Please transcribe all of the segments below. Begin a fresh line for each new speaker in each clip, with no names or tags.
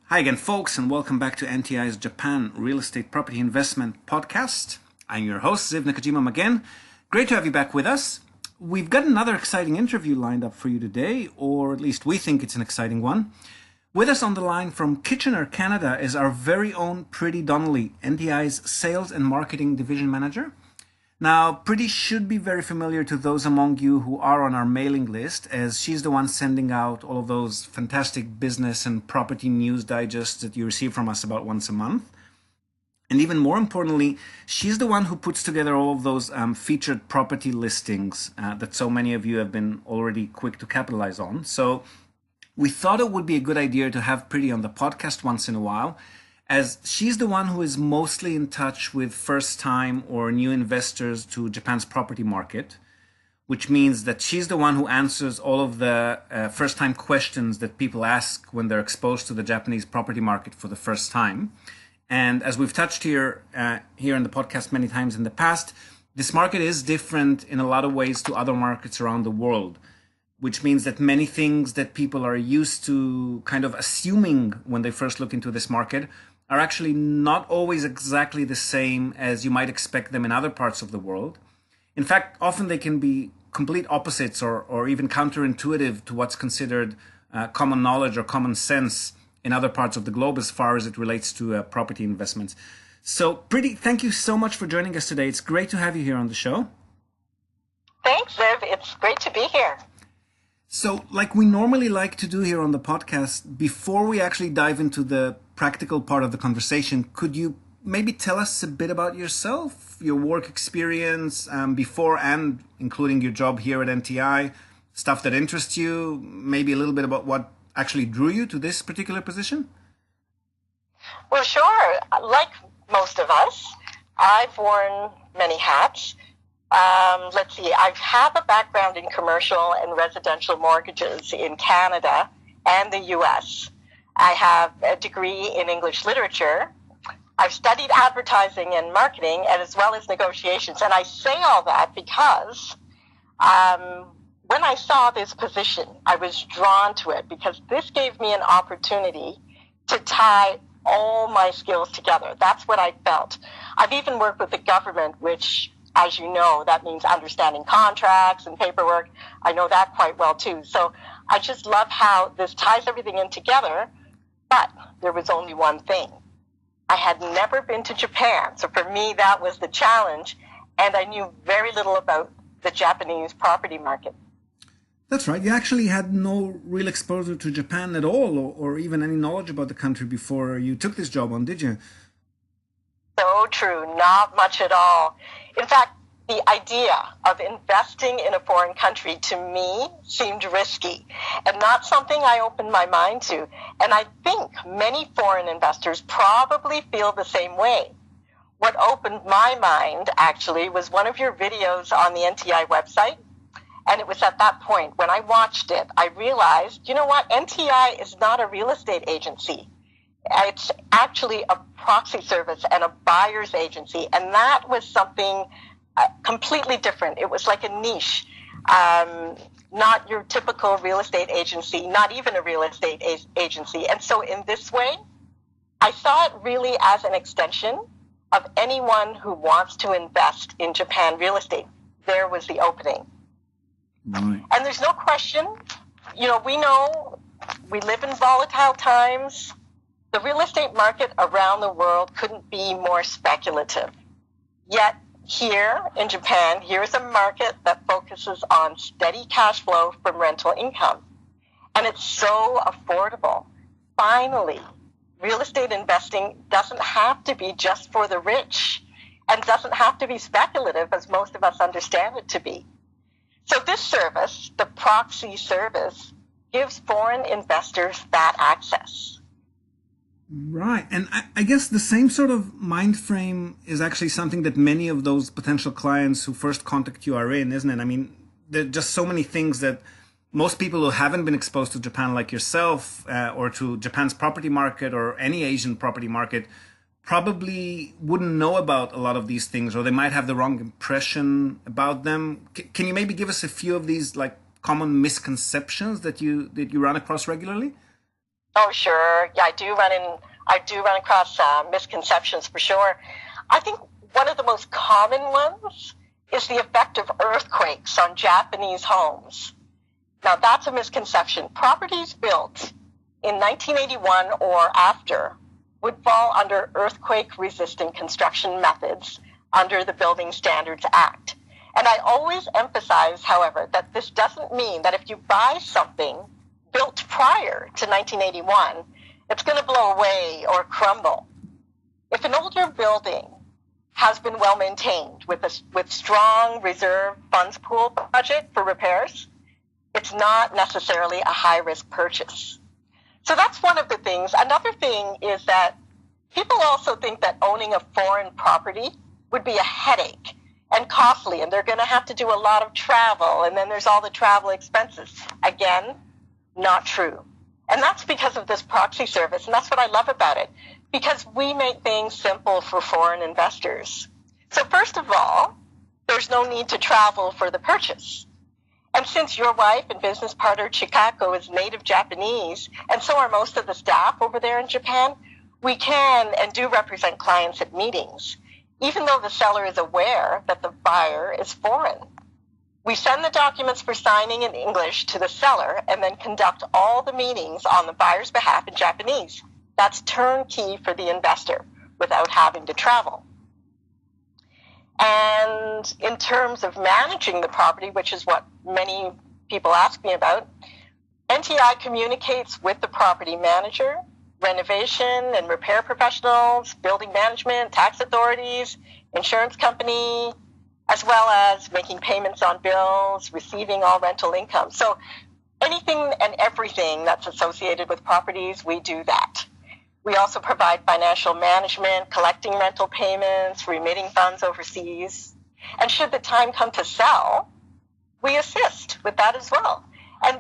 Hi again, folks, and welcome back to NTI's Japan Real Estate Property Investment Podcast. I'm your host, Ziv Nakajima again. Great to have you back with us. We've got another exciting interview lined up for you today, or at least we think it's an exciting one. With us on the line from Kitchener, Canada, is our very own Priti Donnelly, NTI's Sales and Marketing Division Manager. Now, Priti should be very familiar to those among you who are on our mailing list, as she's the one sending out all of those fantastic business and property news digests that you receive from us about once a month. And even more importantly, she's the one who puts together all of those featured property listings that so many of you have been already quick to capitalize on. So we thought it would be a good idea to have Priti on the podcast once in a while, as she's the one who is mostly in touch with first-time or new investors to Japan's property market, which means that she's the one who answers all of the first-time questions that people ask when they're exposed to the Japanese property market for the first time. And as we've touched here in the podcast many times in the past, this market is different in a lot of ways to other markets around the world, which means that many things that people are used to kind of assuming when they first look into this market are actually not always exactly the same as you might expect them in other parts of the world. In fact, often they can be complete opposites or even counterintuitive to what's considered common knowledge or common sense in other parts of the globe as far as it relates to property investments. So, Priti, thank you so much for joining us today. It's great to have you here on the show.
Thanks, Ziv. It's great to be here.
So, like we normally like to do here on the podcast, before we actually dive into the practical part of the conversation, could you maybe tell us a bit about yourself, your work experience before and including your job here at NTI, stuff that interests you, maybe a little bit about what actually drew you to this particular position?
Well, sure. Like most of us, I've worn many hats. Let's see, I have a background in commercial and residential mortgages in Canada and the U.S. I have a degree in English literature. I've studied advertising and marketing and as well as negotiations. And I say all that because when I saw this position, I was drawn to it because this gave me an opportunity to tie all my skills together. That's what I felt. I've even worked with the government, which, as you know, that means understanding contracts and paperwork. I know that quite well, too. So I just love how this ties everything in together. But there was only one thing. I had never been to Japan. So for me, that was the challenge. And I knew very little about the Japanese property market.
That's right. You actually had no real exposure to Japan at all, or even any knowledge about the country before you took this job on, did you?
So true. Not much at all. In fact, the idea of investing in a foreign country to me seemed risky and not something I opened my mind to. And I think many foreign investors probably feel the same way. What opened my mind, actually, was one of your videos on the NTI website. And it was at that point, when I watched it, I realized, you know what? NTI is not a real estate agency. It's actually a proxy service and a buyer's agency. And that was something completely different. It was like a niche, not your typical real estate agency, not even a real estate agency. And so in this way, I saw it really as an extension of anyone who wants to invest in Japan real estate. There was the opening.
Right.
And there's no question, we know we live in volatile times. The real estate market around the world couldn't be more speculative. Yet, here in Japan, here's a market that focuses on steady cash flow from rental income. And it's so affordable. Finally, real estate investing doesn't have to be just for the rich and doesn't have to be speculative as most of us understand it to be. So this service, the proxy service, gives foreign investors that access.
Right. And I guess the same sort of mind frame is actually something that many of those potential clients who first contact you are in, isn't it? I mean, there are just so many things that most people who haven't been exposed to Japan like yourself or to Japan's property market or any Asian property market probably wouldn't know about a lot of these things, or they might have the wrong impression about them. Can you maybe give us a few of these like common misconceptions that you run across regularly?
Oh, sure. Yeah, I do run across misconceptions for sure. I think one of the most common ones is the effect of earthquakes on Japanese homes. Now, that's a misconception. Properties built in 1981 or after would fall under earthquake-resistant construction methods under the Building Standards Act. And I always emphasize, however, that this doesn't mean that if you buy something built prior to 1981, it's going to blow away or crumble. If an older building has been well maintained with strong reserve funds pool budget for repairs, it's not necessarily a high-risk purchase. So that's one of the things. Another thing is that people also think that owning a foreign property would be a headache and costly, and they're going to have to do a lot of travel, and then there's all the travel expenses. Again, not true. And that's because of this proxy service, and that's what I love about it, because we make things simple for foreign investors. So first of all, there's no need to travel for the purchase. And since your wife and business partner Chikako is native Japanese, and so are most of the staff over there in Japan, we can and do represent clients at meetings, even though the seller is aware that the buyer is foreign. We send the documents for signing in English to the seller and then conduct all the meetings on the buyer's behalf in Japanese. That's turnkey for the investor without having to travel. And in terms of managing the property, which is what many people ask me about, NTI communicates with the property manager, renovation and repair professionals, building management, tax authorities, insurance company, as well as making payments on bills, receiving all rental income. So anything and everything that's associated with properties, we do that. We also provide financial management, collecting rental payments, remitting funds overseas. And should the time come to sell, we assist with that as well. And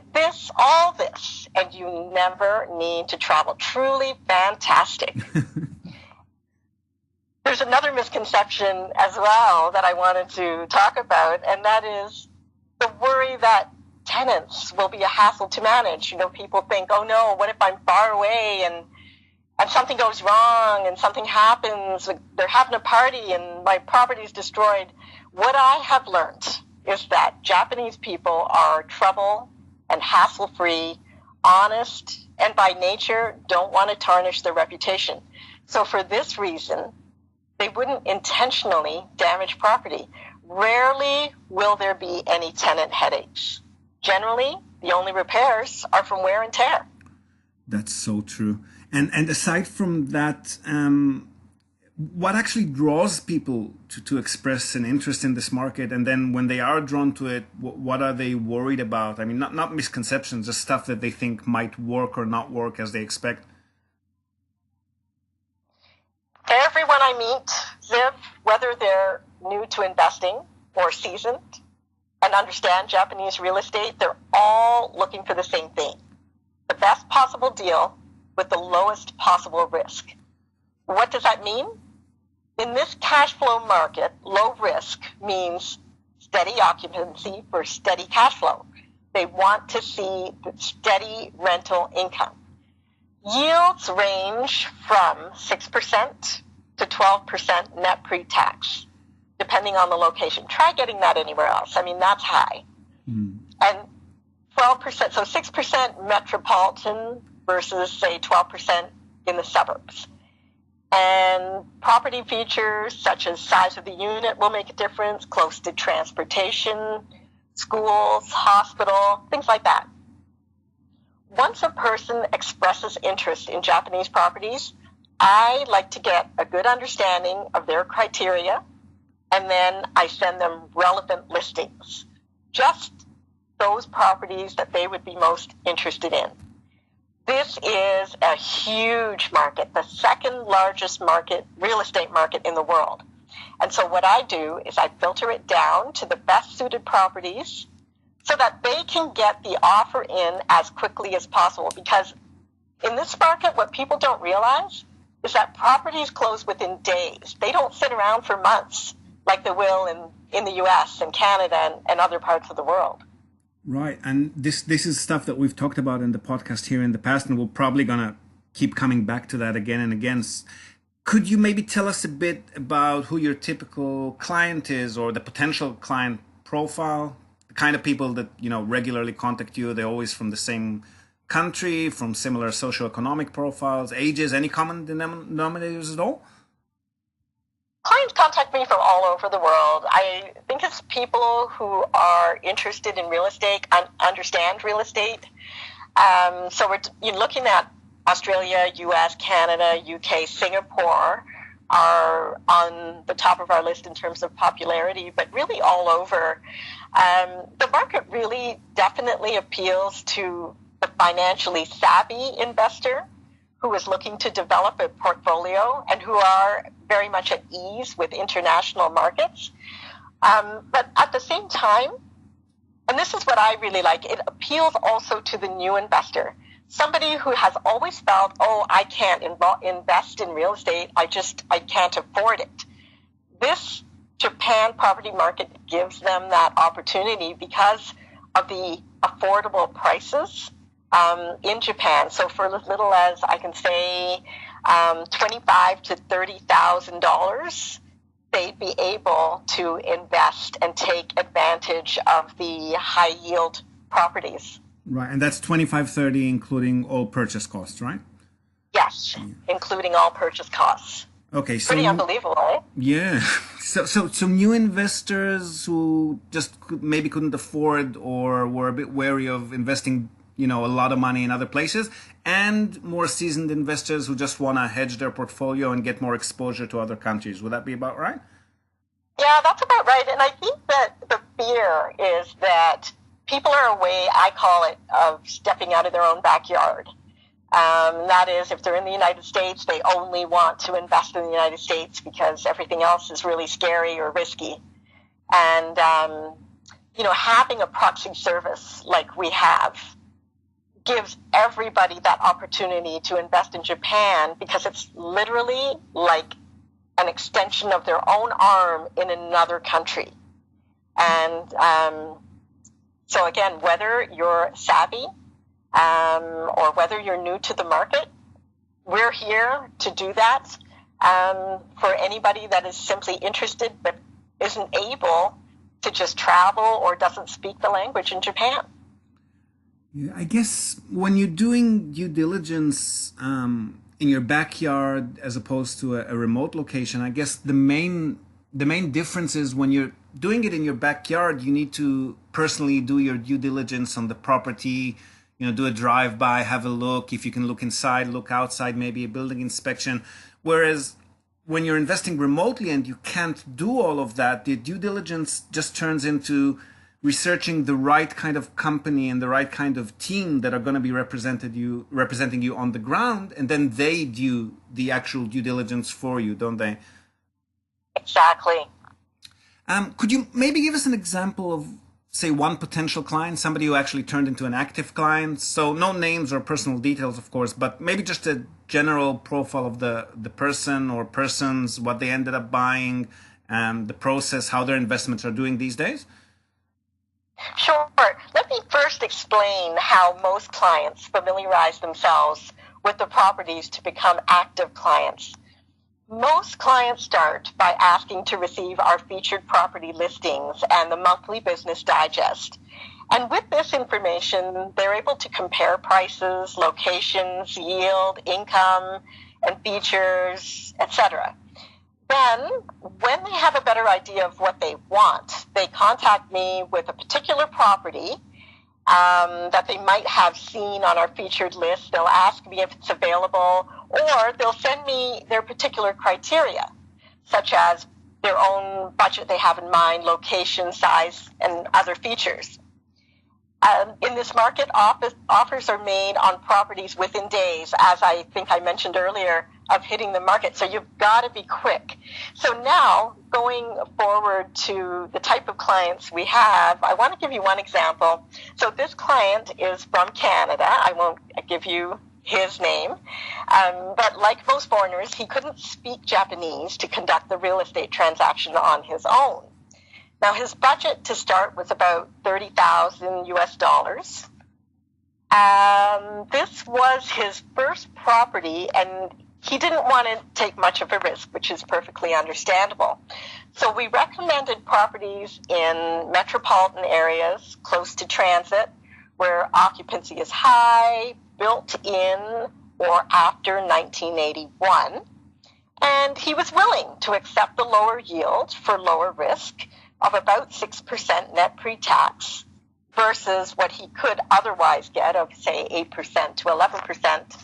all this, and you never need to travel. Truly fantastic. There's another misconception as well that I wanted to talk about, and that is the worry that tenants will be a hassle to manage. You know, people think, oh no, what if I'm far away and something goes wrong and something happens, they're having a party and my property's destroyed. What I have learned is that Japanese people are trouble and hassle-free, honest, and by nature don't want to tarnish their reputation. So for this reason, they wouldn't intentionally damage property. Rarely will there be any tenant headaches. Generally, the only repairs are from wear and tear.
That's so true. And aside from that, what actually draws people to express an interest in this market? And then when they are drawn to it, what are they worried about? I mean, not misconceptions, just stuff that they think might work or not work as they expect.
Everyone I meet, Ziv, whether they're new to investing or seasoned and understand Japanese real estate, they're all looking for the same thing. The best possible deal with the lowest possible risk. What does that mean? In this cash flow market, low risk means steady occupancy for steady cash flow. They want to see steady rental income. Yields range from 6% to 12% net pre-tax, depending on the location. Try getting that anywhere else. I mean, that's high. And 12%, so 6% metropolitan versus, say, 12% in the suburbs. And property features such as size of the unit will make a difference, close to transportation, schools, hospital, things like that. Once a person expresses interest in Japanese properties, I like to get a good understanding of their criteria, and then I send them relevant listings, just those properties that they would be most interested in. This is a huge market, the second largest market, real estate market in the world. And so what I do is I filter it down to the best suited properties so that they can get the offer in as quickly as possible. Because in this market, what people don't realize is that properties close within days. They don't sit around for months like they will in the US and Canada and other parts of the world.
Right. And this is stuff that we've talked about in the podcast here in the past, and we're probably gonna keep coming back to that again and again. Could you maybe tell us a bit about who your typical client is, or the potential client profile? The kind of people that, regularly contact you, they're always from the same country, from similar socioeconomic profiles, ages, any common denominators at all?
Clients contact me from all over the world. I think it's people who are interested in real estate and understand real estate. So you're looking at Australia, US, Canada, UK, Singapore are on the top of our list in terms of popularity, but really all over. The market really definitely appeals to the financially savvy investor who is looking to develop a portfolio and who are very much at ease with international markets. But at the same time, and this is what I really like, it appeals also to the new investor. Somebody who has always felt, I can't invest in real estate, I can't afford it. This Japan property market gives them that opportunity because of the affordable prices in Japan. So for as little as, I can say, $25,000 to $30,000, they'd be able to invest and take advantage of the high yield properties.
Right, and that's 25-30 including all purchase costs, right?
Yes, including all purchase costs.
Okay, so
pretty unbelievable, right?
Yeah. So new investors who just maybe couldn't afford or were a bit wary of investing, a lot of money in other places, and more seasoned investors who just want to hedge their portfolio and get more exposure to other countries. Would that be about right?
Yeah, that's about right. And I think that the fear is that people are away, I call it, of stepping out of their own backyard. That is, if they're in the United States, they only want to invest in the United States because everything else is really scary or risky. And, having a proxy service like we have gives everybody that opportunity to invest in Japan because it's literally like an extension of their own arm in another country. And so again, whether you're savvy or whether you're new to the market, we're here to do that for anybody that is simply interested but isn't able to just travel or doesn't speak the language in Japan.
Yeah, I guess when you're doing due diligence in your backyard as opposed to a remote location, I guess the main difference is when you're doing it in your backyard, you need to personally do your due diligence on the property, do a drive-by, have a look. If you can look inside, look outside, maybe a building inspection. Whereas when you're investing remotely and you can't do all of that, the due diligence just turns into researching the right kind of company and the right kind of team that are going to be representing you on the ground, and then they do the actual due diligence for you, don't they?
Exactly.
Could you maybe give us an example of, say, one potential client, somebody who actually turned into an active client? So no names or personal details, of course, but maybe just a general profile of the person or persons, what they ended up buying, the process, how their investments are doing these days?
Sure. Let me first explain how most clients familiarize themselves with the properties to become active clients. Most clients start by asking to receive our featured property listings and the monthly business digest. And with this information, they're able to compare prices, locations, yield, income, and features, etc. Then, when they have a better idea of what they want, they contact me with a particular property that they might have seen on our featured list. They'll ask me if it's available, or they'll send me their particular criteria, such as their own budget they have in mind, location, size, and other features. In this market, offers are made on properties within days, as I think I mentioned earlier, of hitting the market. So you've got to be quick. So now, going forward to the type of clients we have, I want to give you one example. So this client is from Canada. I won't give you his name. But like most foreigners, he couldn't speak Japanese to conduct the real estate transaction on his own. Now, his budget to start was about $30,000 US. This was his first property, and he didn't want to take much of a risk, which is perfectly understandable. So we recommended properties in metropolitan areas close to transit, where occupancy is high, built in or after 1981. And he was willing to accept the lower yield for lower risk of about 6% net pre-tax versus what he could otherwise get of, say, 8% to 11%.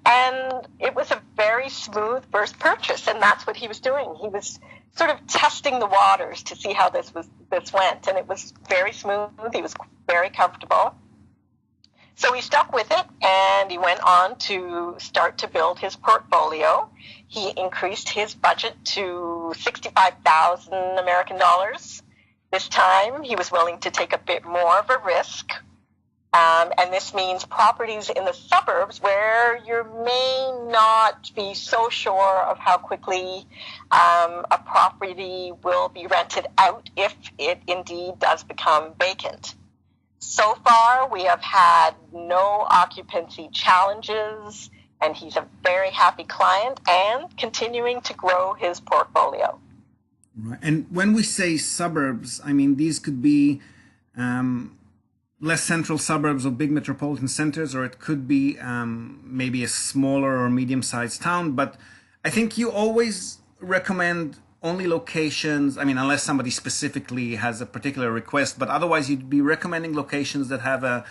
And it was a very smooth first purchase, and that's what he was doing. He was sort of testing the waters to see how this went, and it was very smooth. He was very comfortable. So he stuck with it, and he went on to start to build his portfolio. He increased his budget to 65,000 American dollars. This time, he was willing to take a bit more of a risk. And this means properties in the suburbs where you may not be so sure of how quickly a property will be rented out if it indeed does become vacant. So far, we have had no occupancy challenges, and he's a very happy client and continuing to grow his portfolio.
Right. And when we say suburbs, I mean, these could be less central suburbs of big metropolitan centers, or it could be maybe a smaller or medium-sized town. But I think you always recommend only locations, I mean, unless somebody specifically has a particular request, but otherwise you'd be recommending locations that have a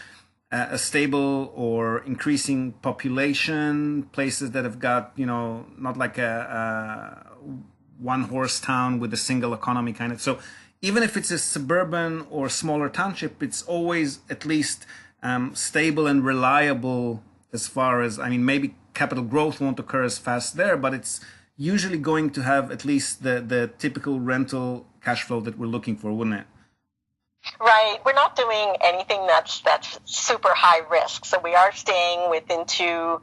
stable or increasing population, places that have got, not like a one-horse town with a single economy kind of. So even if it's a suburban or smaller township, it's always at least stable and reliable as far as, I mean, maybe capital growth won't occur as fast there, but it's usually going to have at least the typical rental cash flow that we're looking for, wouldn't it?
Right. We're not doing anything that's super high risk. So we are staying within two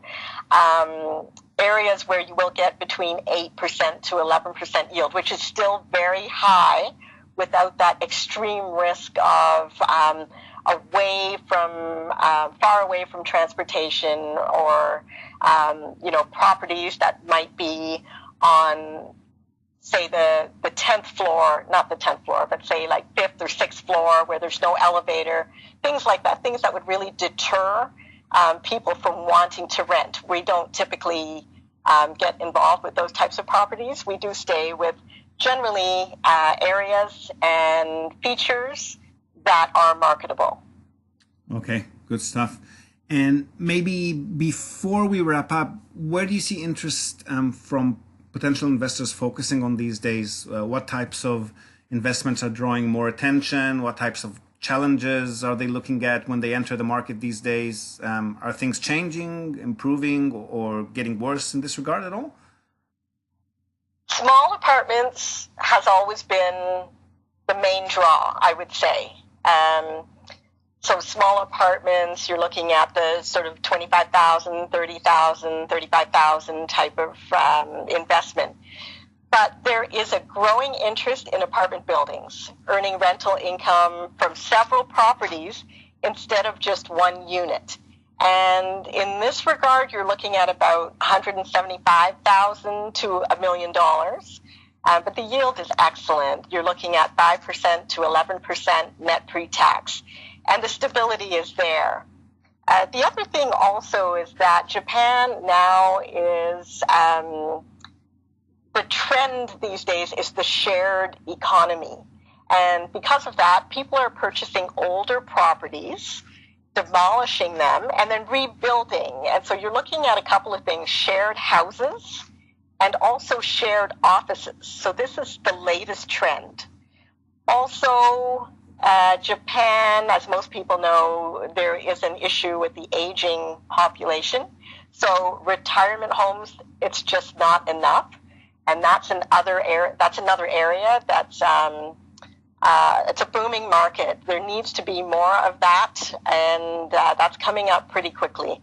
areas where you will get between 8% to 11% yield, which is still very high without that extreme risk of far away from transportation or, properties that might be on, say, the 10th floor, not the 10th floor, but say like 5th or 6th floor where there's no elevator, things like that, things that would really deter people from wanting to rent. We don't typically get involved with those types of properties. We do stay with generally areas and features that are marketable.
Okay, good stuff. And maybe before we wrap up, where do you see interest from potential investors focusing on these days? What types of investments are drawing more attention? What types of challenges are they looking at when they enter the market these days? Are things changing, improving, or getting worse in this regard at all?
Small apartments has always been the main draw, I would say. So small apartments, you're looking at the sort of 25,000, 30,000, 35,000 type of investment. But there is a growing interest in apartment buildings, earning rental income from several properties instead of just one unit. And in this regard, you're looking at about $175,000 to $1 million. But the yield is excellent. You're looking at 5% to 11% net pre-tax. And the stability is there. The other thing also is that Japan now is, the trend these days is the shared economy. And because of that, people are purchasing older properties, demolishing them, and then rebuilding. And so you're looking at a couple of things: shared houses and also shared offices. So this is the latest trend. Also, Japan, as most people know, there is an issue with the aging population. So retirement homes, it's just not enough. And that's another area that's it's a booming market. There needs to be more of that, and that's coming up pretty quickly.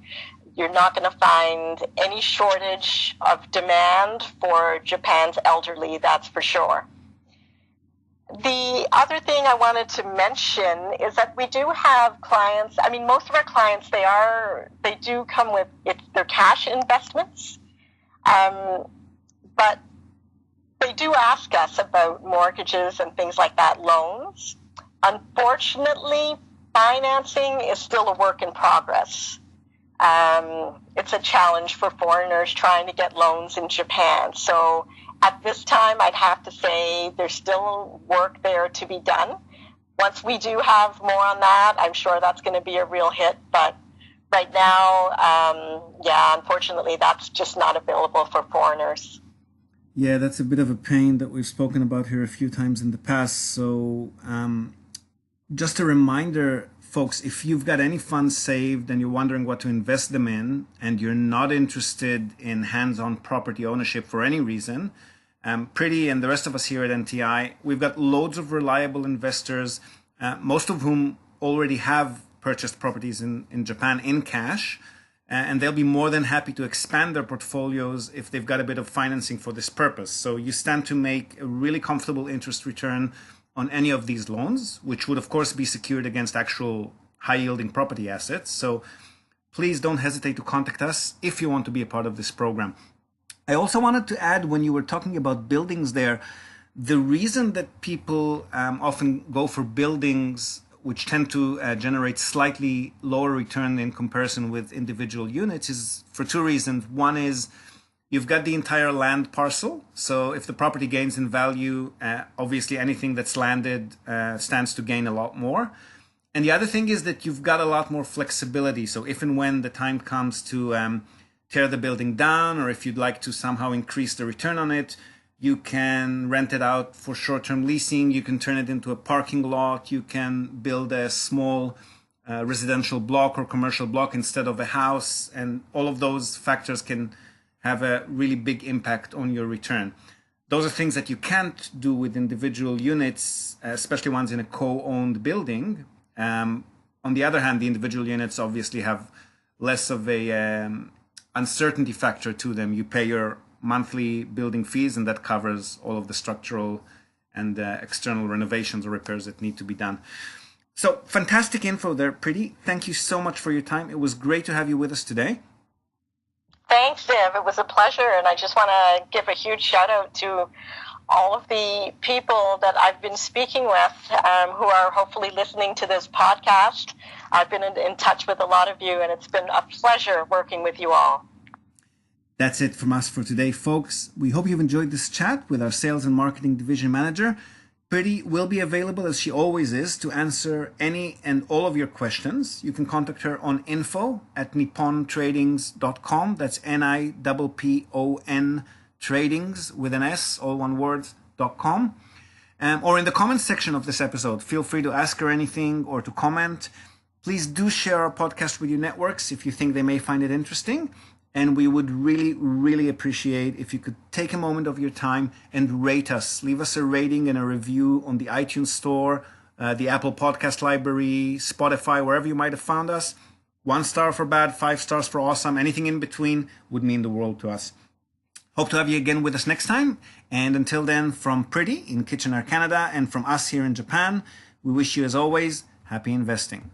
You're not going to find any shortage of demand for Japan's elderly, that's for sure. The other thing I wanted to mention is that we do have clients. I mean, most of our clients, they do come with their cash investments, but they do ask us about mortgages and things like that, loans. Unfortunately, financing is still a work in progress. It's a challenge for foreigners trying to get loans in Japan. So at this time, I'd have to say there's still work there to be done. Once we do have more on that, I'm sure that's going to be a real hit. But right now, unfortunately, that's just not available for foreigners.
Yeah, that's a bit of a pain that we've spoken about here a few times in the past. So just a reminder, folks, if you've got any funds saved and you're wondering what to invest them in and you're not interested in hands-on property ownership for any reason, Priti and the rest of us here at NTI, we've got loads of reliable investors, most of whom already have purchased properties in Japan in cash, and they'll be more than happy to expand their portfolios if they've got a bit of financing for this purpose. So you stand to make a really comfortable interest return on any of these loans, which would of course be secured against actual high-yielding property assets. So please don't hesitate to contact us if you want to be a part of this program. I also wanted to add, when you were talking about buildings there, the reason that people often go for buildings which tend to generate slightly lower return in comparison with individual units is for two reasons. One is you've got the entire land parcel. So if the property gains in value, obviously anything that's landed stands to gain a lot more. And the other thing is that you've got a lot more flexibility. So if and when the time comes to tear the building down, or if you'd like to somehow increase the return on it, you can rent it out for short-term leasing. You can turn it into a parking lot. You can build a small residential block or commercial block instead of a house. And all of those factors can have a really big impact on your return. Those are things that you can't do with individual units, especially ones in a co-owned building. On the other hand, the individual units obviously have less of a uncertainty factor to them. You pay your monthly building fees, and that covers all of the structural and external renovations or repairs that need to be done. So fantastic info there, Priti. Thank you so much for your time. It was great to have you with us today.
Thanks, Ziv. It was a pleasure, and I just want to give a huge shout out to all of the people that I've been speaking with who are hopefully listening to this podcast. I've been in touch with a lot of you, and it's been a pleasure working with you all.
That's it from us for today, folks. We hope you've enjoyed this chat with our Sales and Marketing Division Manager. Priti will be available, as she always is, to answer any and all of your questions. You can contact her on info@nippontradings.com. That's NIPPON tradings with an S, all one word, .com. Or in the comments section of this episode. Feel free to ask her anything or to comment. Please do share our podcast with your networks if you think they may find it interesting. And we would really, really appreciate if you could take a moment of your time and rate us. Leave us a rating and a review on the iTunes Store, the Apple Podcast Library, Spotify, wherever you might have found us. 1 star for bad, 5 stars for awesome. Anything in between would mean the world to us. Hope to have you again with us next time. And until then, from Priti in Kitchener, Canada, and from us here in Japan, we wish you, as always, happy investing.